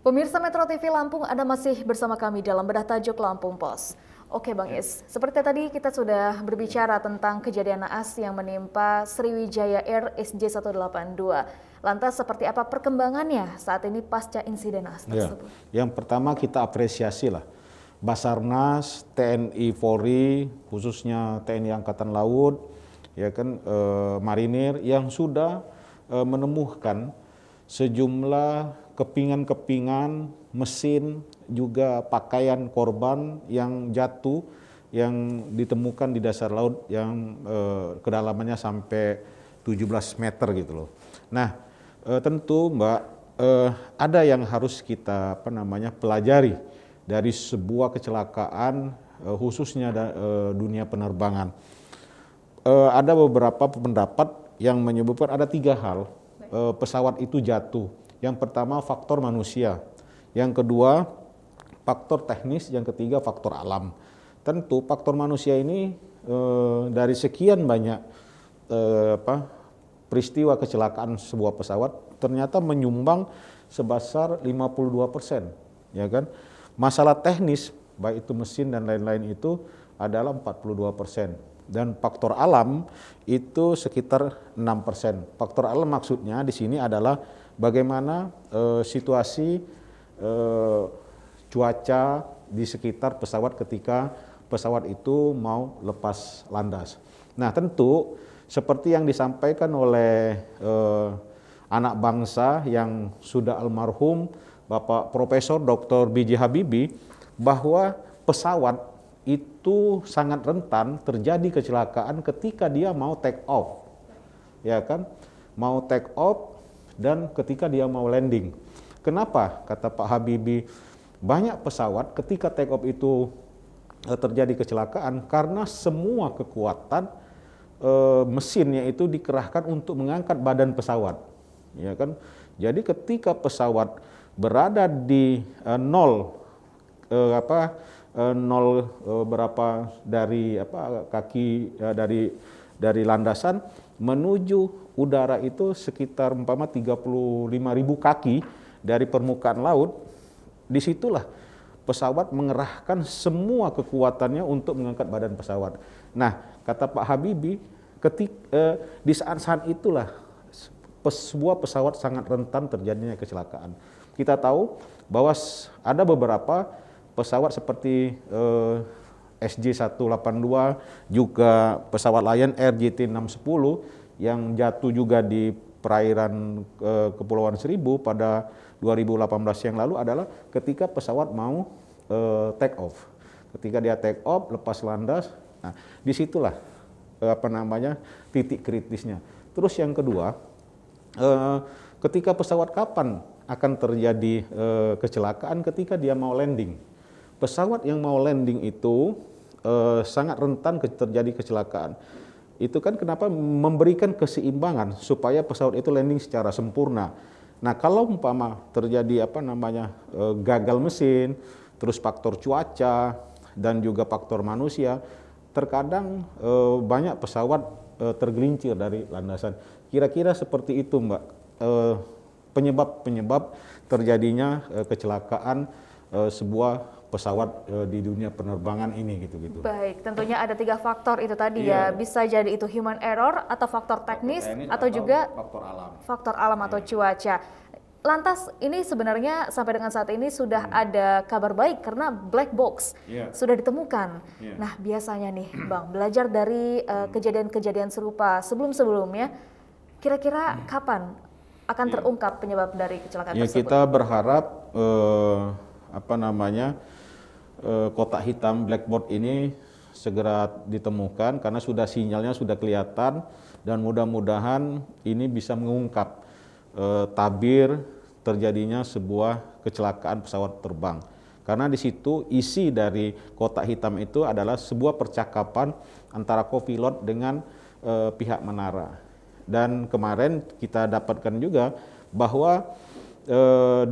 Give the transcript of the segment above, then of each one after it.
Pemirsa Metro TV Lampung, Anda masih bersama kami dalam Bedah Tajuk Lampung Pos. Oke Bang Is, seperti tadi kita sudah berbicara tentang kejadian naas yang menimpa Sriwijaya Air SJ182. Lantas seperti apa perkembangannya saat ini pasca insiden naas tersebut? Yang pertama kita apresiasi lah Basarnas, TNI Polri, khususnya TNI Angkatan Laut, Marinir yang sudah menemukan sejumlah kepingan-kepingan mesin juga pakaian korban yang jatuh yang ditemukan di dasar laut yang kedalamannya sampai 17 meter gitu loh. Nah, tentu Mbak ada yang harus kita pelajari dari sebuah kecelakaan khususnya dunia penerbangan. Ada beberapa pendapat yang menyebutkan ada 3 hal pesawat itu jatuh. Yang pertama faktor manusia, yang kedua faktor teknis, yang ketiga faktor alam. Tentu faktor manusia ini dari sekian banyak peristiwa kecelakaan sebuah pesawat ternyata menyumbang sebesar 52%, ya kan? Masalah teknis baik itu mesin dan lain-lain itu adalah 42%. Dan faktor alam itu sekitar 6%. Faktor alam maksudnya di sini adalah bagaimana situasi cuaca di sekitar pesawat ketika pesawat itu mau lepas landas. Nah, tentu seperti yang disampaikan oleh anak bangsa yang sudah almarhum Bapak Profesor Dr. B.J. Habibie, bahwa pesawat itu sangat rentan terjadi kecelakaan ketika dia mau take off, ya kan? Mau take off dan ketika dia mau landing. Kenapa? Kata Pak Habibie, banyak pesawat ketika take off itu terjadi kecelakaan karena semua kekuatan mesinnya itu dikerahkan untuk mengangkat badan pesawat, ya kan? Jadi ketika pesawat berada di berapa dari kaki dari landasan menuju udara itu sekitar 35.000 kaki dari permukaan laut. Disitulah pesawat mengerahkan semua kekuatannya untuk mengangkat badan pesawat. Nah, kata Pak Habibie, di saat-saat itulah sebuah pesawat sangat rentan terjadinya kecelakaan. Kita tahu bahwa ada beberapa pesawat seperti SJ182, juga pesawat Lion Air JT610 yang jatuh juga di perairan Kepulauan Seribu pada 2018 yang lalu adalah ketika pesawat mau take off. Ketika dia take off, lepas landas, nah disitulah titik kritisnya. Terus yang kedua, ketika pesawat kapan akan terjadi kecelakaan ketika dia mau landing. Pesawat yang mau landing itu sangat rentan terjadi kecelakaan. Itu kan kenapa memberikan keseimbangan supaya pesawat itu landing secara sempurna. Nah, kalau umpama terjadi gagal mesin, terus faktor cuaca dan juga faktor manusia, terkadang banyak pesawat tergelincir dari landasan. Kira-kira seperti itu, Mbak. Penyebab terjadinya kecelakaan sebuah pesawat di dunia penerbangan ini gitu. Baik, tentunya ada 3 faktor itu tadi ya. Bisa jadi itu human error atau faktor teknis atau juga faktor alam atau cuaca. Lantas ini sebenarnya sampai dengan saat ini sudah ada kabar baik karena black box sudah ditemukan. Nah, biasanya nih Bang, belajar dari kejadian-kejadian serupa sebelum-sebelumnya, kira-kira kapan akan terungkap penyebab dari kecelakaan tersebut? Kita berharap kotak hitam black box ini segera ditemukan karena sinyalnya sudah kelihatan dan mudah-mudahan ini bisa mengungkap tabir terjadinya sebuah kecelakaan pesawat terbang. Karena di situ isi dari kotak hitam itu adalah sebuah percakapan antara co-pilot dengan pihak menara. Dan kemarin kita dapatkan juga bahwa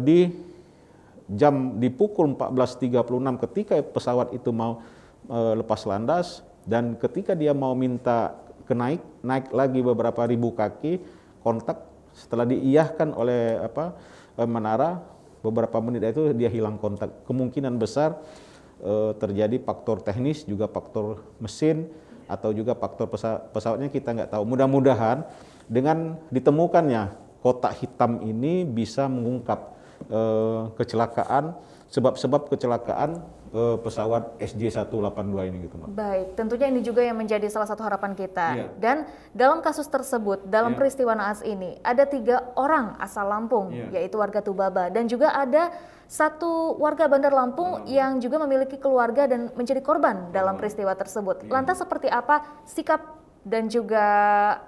di pukul 14.36 ketika pesawat itu mau lepas landas dan ketika dia mau minta naik lagi beberapa ribu kaki, kontak setelah diiyahkan oleh menara, beberapa menit itu dia hilang kontak. Kemungkinan besar terjadi faktor teknis, juga faktor mesin, atau juga faktor pesawatnya kita nggak tahu. Mudah-mudahan dengan ditemukannya kotak hitam ini bisa mengungkap kecelakaan, sebab-sebab kecelakaan pesawat SJ182 ini gitu, Mbak. Baik, tentunya ini juga yang menjadi salah satu harapan kita. Dan dalam kasus tersebut, dalam peristiwa naas ini, ada 3 orang asal Lampung, yaitu warga Tubaba, dan juga ada 1 warga Bandar Lampung yang juga memiliki keluarga dan menjadi korban dalam peristiwa tersebut. Lantas seperti apa sikap dan juga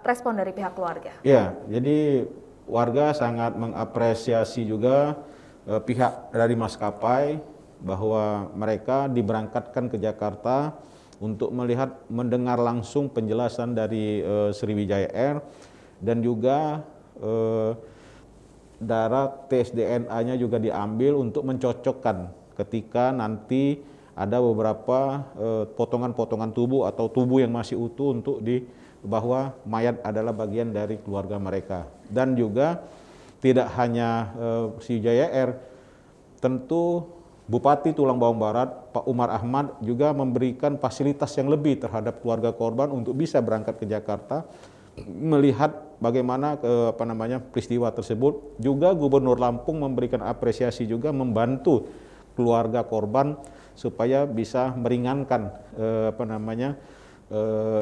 respon dari pihak keluarga? Ya, jadi warga sangat mengapresiasi juga pihak dari maskapai bahwa mereka diberangkatkan ke Jakarta untuk mendengar langsung penjelasan dari Sriwijaya Air, dan juga darah tes DNA-nya juga diambil untuk mencocokkan ketika nanti ada beberapa potongan-potongan tubuh atau tubuh yang masih utuh untuk bahwa mayat adalah bagian dari keluarga mereka. Dan juga tidak hanya Sriwijaya Air, tentu Bupati Tulang Bawang Barat, Pak Umar Ahmad, juga memberikan fasilitas yang lebih terhadap keluarga korban untuk bisa berangkat ke Jakarta melihat bagaimana peristiwa tersebut. Juga Gubernur Lampung memberikan apresiasi juga, membantu keluarga korban supaya bisa meringankan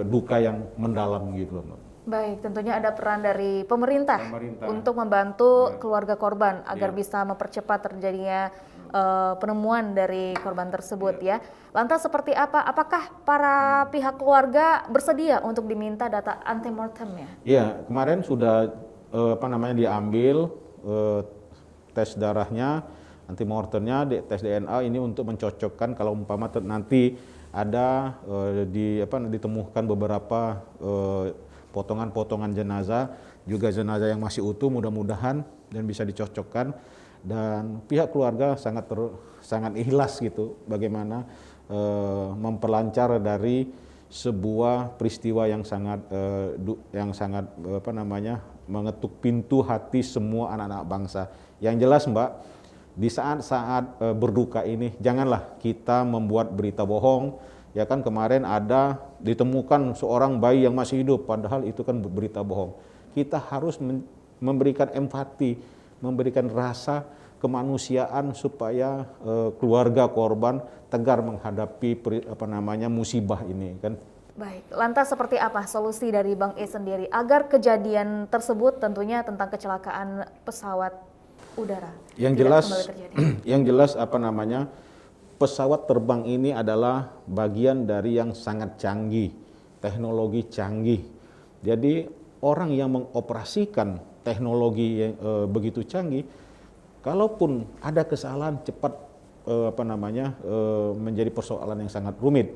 duka yang mendalam gitu loh. Baik, tentunya ada peran dari pemerintah untuk membantu keluarga korban agar bisa mempercepat terjadinya penemuan dari korban tersebut ya. Lantas seperti apa? Apakah para pihak keluarga bersedia untuk diminta data antemortemnya? Iya, kemarin sudah diambil tes darahnya, antemortemnya, tes DNA ini untuk mencocokkan kalau umpama nanti ada ditemukan beberapa potongan-potongan jenazah, juga jenazah yang masih utuh, mudah-mudahan dan bisa dicocokkan. Dan pihak keluarga sangat ikhlas gitu bagaimana memperlancar dari sebuah peristiwa yang sangat mengetuk pintu hati semua anak-anak bangsa. Yang jelas, Mbak, di saat-saat berduka ini janganlah kita membuat berita bohong. Ya kan, kemarin ada ditemukan seorang bayi yang masih hidup, padahal itu kan berita bohong. Kita harus memberikan empati, memberikan rasa kemanusiaan supaya keluarga korban tegar menghadapi musibah ini kan. Baik, lantas seperti apa solusi dari Bang E sendiri agar kejadian tersebut, tentunya tentang kecelakaan pesawat udara, yang jelas pesawat terbang ini adalah bagian dari yang sangat canggih, teknologi canggih. Jadi orang yang mengoperasikan teknologi yang begitu canggih, kalaupun ada kesalahan cepat menjadi persoalan yang sangat rumit.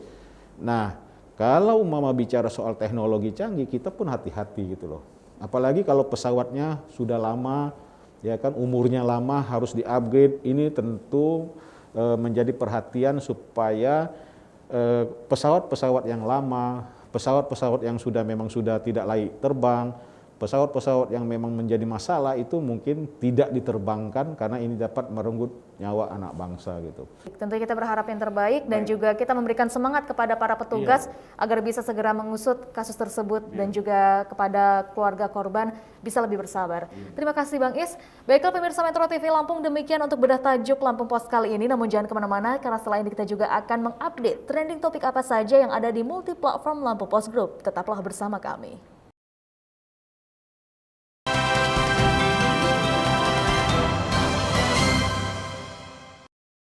Nah, kalau mama bicara soal teknologi canggih, kita pun hati-hati gitu loh. Apalagi kalau pesawatnya sudah lama, ya kan, umurnya lama, harus di-upgrade. Ini tentu menjadi perhatian supaya pesawat-pesawat yang lama, pesawat-pesawat yang memang sudah tidak layak terbang, pesawat-pesawat yang memang menjadi masalah itu mungkin tidak diterbangkan karena ini dapat merenggut nyawa anak bangsa gitu. Tentu kita berharap yang terbaik dan juga kita memberikan semangat kepada para petugas agar bisa segera mengusut kasus tersebut dan juga kepada keluarga korban bisa lebih bersabar. Terima kasih Bang Is. Baiklah pemirsa Metro TV Lampung, demikian untuk bedah tajuk Lampung Post kali ini. Namun jangan kemana-mana karena setelah ini kita juga akan mengupdate trending topik apa saja yang ada di multi platform Lampung Post Group. Tetaplah bersama kami.